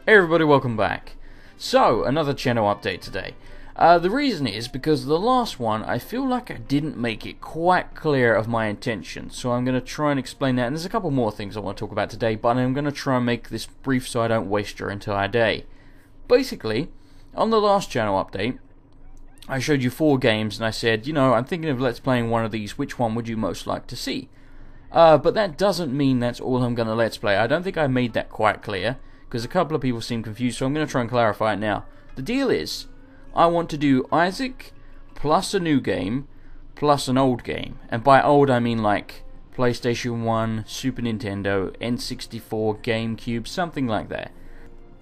Hey everybody, welcome back. So, another channel update today. The reason is because the last one, I feel like I didn't make it quite clear of my intention. So I'm going to try and explain that, and there's a couple more things I want to talk about today, but I'm going to try and make this brief so I don't waste your entire day. Basically, on the last channel update, I showed you 4 games, and I said, you know, I'm thinking of let's playing one of these, which one would you most like to see? But that doesn't mean that's all I'm going to let's play. I don't think I made that quite clear, because a couple of people seem confused, so I'm going to try and clarify it now. The deal is, I want to do Isaac, plus a new game, plus an old game. And by old I mean like PlayStation 1, Super Nintendo, N64, GameCube, something like that.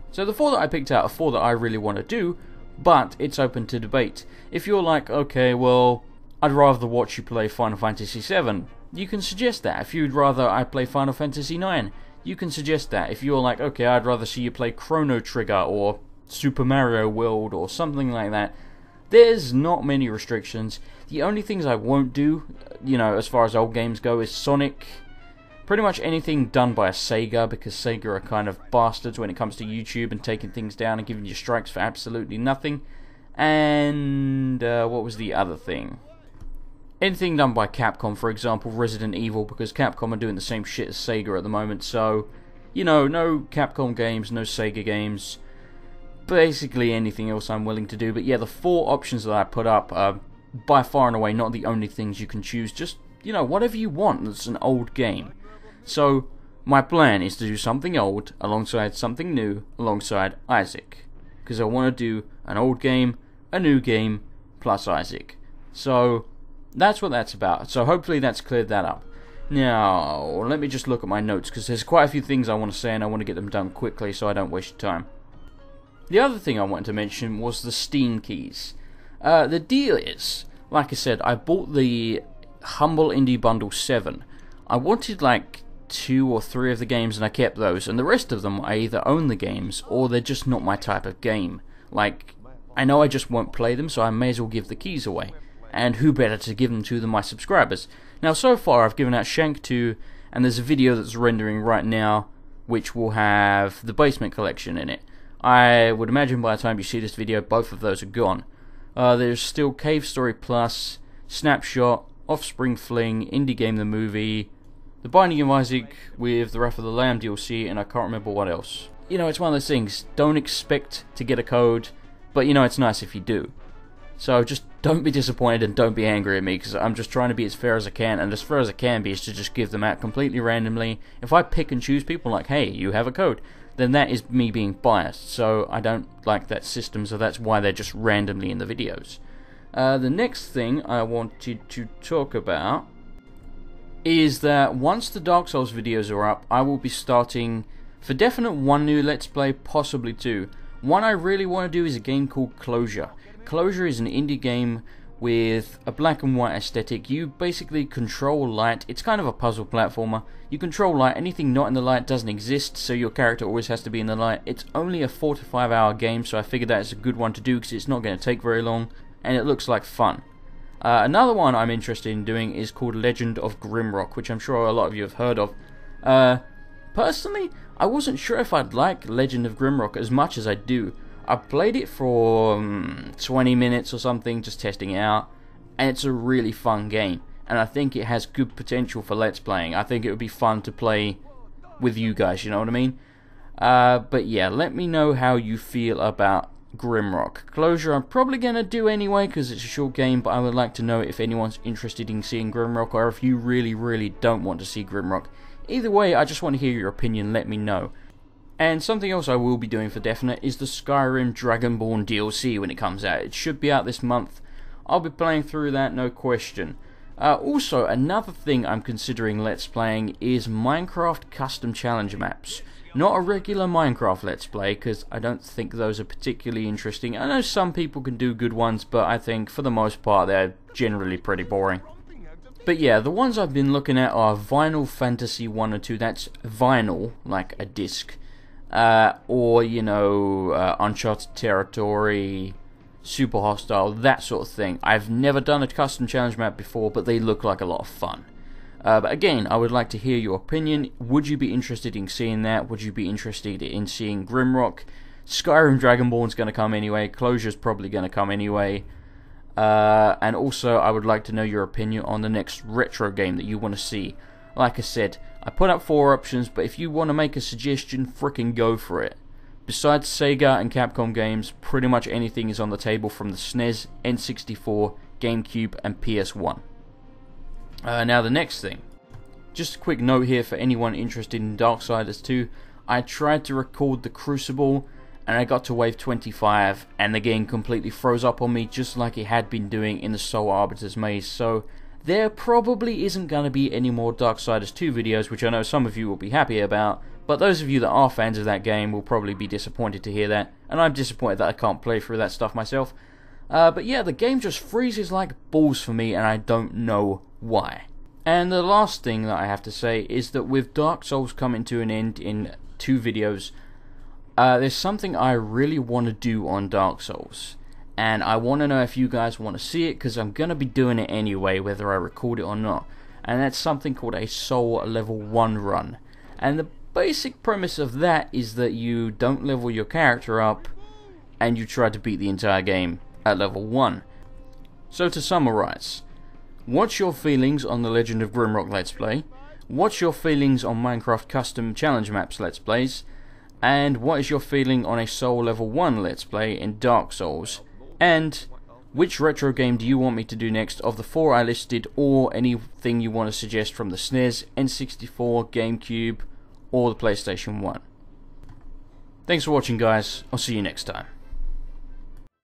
So the 4 that I picked out are 4 that I really want to do, but it's open to debate. If you're like, okay, well, I'd rather watch you play Final Fantasy VII, you can suggest that. If you'd rather I play Final Fantasy IX, you can suggest that. If you're like, okay, I'd rather see you play Chrono Trigger or Super Mario World or something like that, there's not many restrictions. The only things I won't do, you know, as far as old games go, is Sonic. Pretty much anything done by a Sega, because Sega are kind of bastards when it comes to YouTube and taking things down and giving you strikes for absolutely nothing. And what was the other thing? Anything done by Capcom, for example, Resident Evil, because Capcom are doing the same shit as Sega at the moment, so, you know, no Capcom games, no Sega games, basically anything else I'm willing to do. But yeah, the 4 options that I put up are by far and away not the only things you can choose, just, you know, whatever you want that's an old game. So, my plan is to do something old alongside something new alongside Isaac, because I want to do an old game, a new game, plus Isaac. So that's what that's about. So hopefully that's cleared that up. Now, let me just look at my notes, because there's quite a few things I want to say and I want to get them done quickly so I don't waste your time. The other thing I wanted to mention was the Steam keys. The deal is, like I said, I bought the Humble Indie Bundle 7. I wanted like 2 or 3 of the games and I kept those, and the rest of them I either own the games or they're just not my type of game. Like, I know I just won't play them, so I may as well give the keys away. And who better to give them to than my subscribers? Now, so far I've given out Shank 2, and there's a video that's rendering right now which will have the Basement Collection in it. I would imagine by the time you see this video both of those are gone. There's still Cave Story Plus, Snapshot, Offspring Fling, Indie Game the Movie, The Binding of Isaac with the Wrath of the Lamb DLC, and I can't remember what else. You know, it's one of those things, don't expect to get a code, but you know, it's nice if you do. So just don't be disappointed and don't be angry at me, because I'm just trying to be as fair as I can, and as fair as I can be is to just give them out completely randomly. If I pick and choose people like, hey, you have a code, then that is me being biased, so I don't like that system, so that's why they're just randomly in the videos. The next thing I wanted to talk about is that once the Dark Souls videos are up, I will be starting, for definite, 1 new Let's Play, possibly 2. One I really want to do is a game called Closure. Closure is an indie game with a black and white aesthetic. You basically control light. It's kind of a puzzle platformer. You control light. Anything not in the light doesn't exist, so your character always has to be in the light. It's only a 4 to 5 hour game, so I figured that is a good one to do because it's not going to take very long, and it looks like fun. Another one I'm interested in doing is called Legend of Grimrock, which I'm sure a lot of you have heard of. Personally, I wasn't sure if I'd like Legend of Grimrock as much as I do. I played it for 20 minutes or something, just testing it out, and it's a really fun game, and I think it has good potential for Let's Playing. I think it would be fun to play with you guys, you know what I mean? But yeah, let me know how you feel about Grimrock. Closure I'm probably going to do anyway, because it's a short game, but I would like to know if anyone's interested in seeing Grimrock, or if you really don't want to see Grimrock. Either way, I just want to hear your opinion, let me know. And something else I will be doing for definite is the Skyrim Dragonborn DLC when it comes out. It should be out this month. I'll be playing through that, no question. Also, another thing I'm considering Let's Playing is Minecraft Custom Challenge Maps. Not a regular Minecraft Let's Play, because I don't think those are particularly interesting. I know some people can do good ones, but I think for the most part they're generally pretty boring. But yeah, the ones I've been looking at are Vinyl Fantasy 1 and 2, that's vinyl, like a disc. Or, you know, Uncharted Territory, Super Hostile, that sort of thing. I've never done a custom challenge map before, but they look like a lot of fun. But again, I would like to hear your opinion. Would you be interested in seeing that? Would you be interested in seeing Grimrock? Skyrim Dragonborn's going to come anyway. Closure's probably going to come anyway. And also, I would like to know your opinion on the next retro game that you want to see. Like I said, I put up 4 options, but if you want to make a suggestion, frickin' go for it. Besides Sega and Capcom games, pretty much anything is on the table from the SNES, N64, GameCube, and PS1. Now the next thing. Just a quick note here for anyone interested in Darksiders 2. I tried to record the Crucible, and I got to wave 25, and the game completely froze up on me, just like it had been doing in the Soul Arbiter's Maze. So there probably isn't going to be any more Darksiders 2 videos, which I know some of you will be happy about. But those of you that are fans of that game will probably be disappointed to hear that. And I'm disappointed that I can't play through that stuff myself. But yeah, the game just freezes like balls for me, and I don't know why. And the last thing that I have to say is that with Dark Souls coming to an end in 2 videos, there's something I really want to do on Dark Souls. And I want to know if you guys want to see it, because I'm going to be doing it anyway, whether I record it or not. And that's something called a Soul Level 1 run. And the basic premise of that is that you don't level your character up, and you try to beat the entire game at level 1. So to summarize, what's your feelings on the Legend of Grimrock Let's Play? What's your feelings on Minecraft Custom Challenge Maps Let's Plays? And what is your feeling on a Soul Level 1 Let's Play in Dark Souls? And which retro game do you want me to do next of the 4 I listed, or anything you want to suggest from the SNES, N64, GameCube, or the PlayStation 1? Thanks for watching, guys. I'll see you next time.